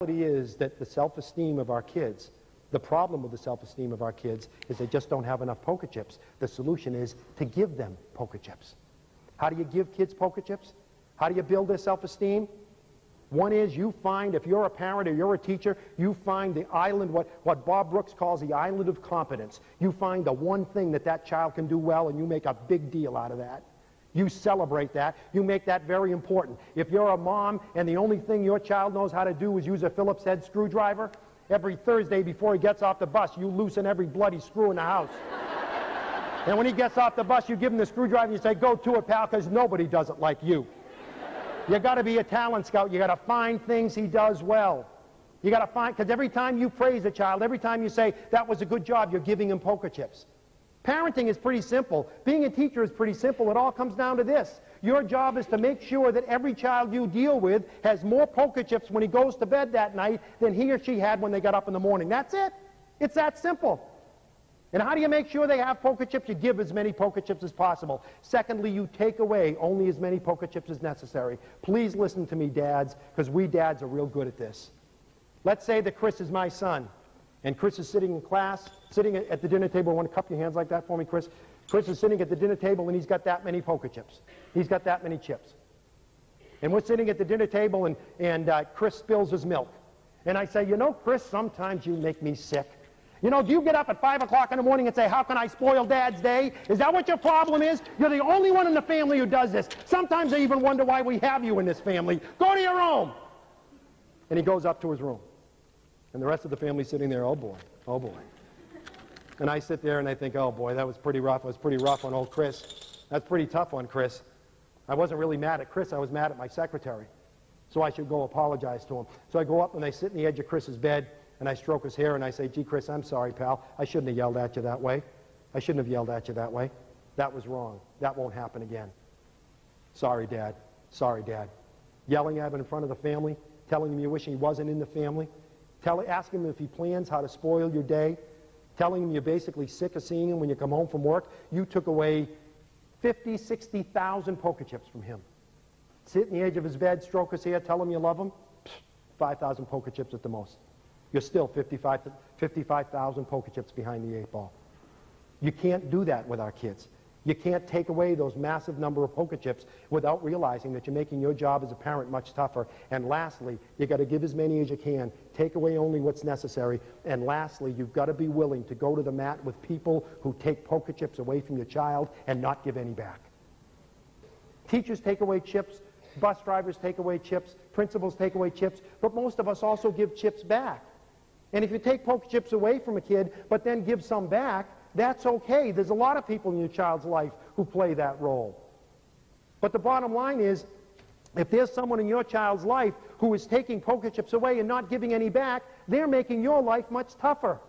The reality is that the self-esteem of our kids, the problem with the self-esteem of our kids is they just don't have enough poker chips. The solution is to give them poker chips. How do you give kids poker chips? How do you build their self-esteem? One is you find, if you're a parent or you're a teacher, you find the island, what Bob Brooks calls the island of competence. You find the one thing that that child can do well and you make a big deal out of that. You celebrate that. You make that very important. If you're a mom and the only thing your child knows how to do is use a Phillips head screwdriver, every Thursday before he gets off the bus, you loosen every bloody screw in the house. And when he gets off the bus, you give him the screwdriver and you say, "Go to it, pal, because nobody does it like you." You got to be a talent scout. You got to find things he does well. You got to find, because every time you praise a child, every time you say, "That was a good job," you're giving him poker chips. Parenting is pretty simple. Being a teacher is pretty simple. It all comes down to this. Your job is to make sure that every child you deal with has more poker chips when he goes to bed that night than he or she had when they got up in the morning. That's it. It's that simple. And how do you make sure they have poker chips? You give as many poker chips as possible. Secondly, you take away only as many poker chips as necessary. Please listen to me, dads, because we dads are real good at this. Let's say that Chris is my son. And Chris is sitting in class, sitting at the dinner table. Want to cup your hands like that for me, Chris? Chris is sitting at the dinner table, and he's got that many poker chips. He's got that many chips. And we're sitting at the dinner table, and Chris spills his milk. And I say, "You know, Chris, sometimes you make me sick. You know, do you get up at 5 o'clock in the morning and say, 'How can I spoil Dad's day?' Is that what your problem is? You're the only one in the family who does this. Sometimes I even wonder why we have you in this family. Go to your room." And he goes up to his room. And the rest of the family's sitting there, "Oh boy, oh boy." And I sit there and I think, "Oh boy, that was pretty rough. It was pretty rough on old Chris. That's pretty tough on Chris." I wasn't really mad at Chris. I was mad at my secretary. So I should go apologize to him. So I go up and I sit in the edge of Chris's bed and I stroke his hair and I say, "Gee, Chris, I'm sorry, pal. I shouldn't have yelled at you that way. I shouldn't have yelled at you that way. That was wrong. That won't happen again. Sorry, Dad. Sorry, Dad." Yelling at him in front of the family, telling him you wish he wasn't in the family. Asking him if he plans how to spoil your day, telling him you're basically sick of seeing him when you come home from work. You took away 50, 60,000 poker chips from him. Sit in the edge of his bed, stroke his hair, tell him you love him. 5,000 poker chips at the most. You're still 55,000 poker chips behind the 8 ball. You can't do that with our kids. You can't take away those massive number of poker chips without realizing that you're making your job as a parent much tougher. And lastly, you got to give as many as you can. Take away only what's necessary. And lastly, you've got to be willing to go to the mat with people who take poker chips away from your child and not give any back. Teachers take away chips. Bus drivers take away chips. Principals take away chips. But most of us also give chips back. And if you take poker chips away from a kid, but then give some back, that's okay. There's a lot of people in your child's life who play that role. But the bottom line is, if there's someone in your child's life who is taking poker chips away and not giving any back, they're making your life much tougher.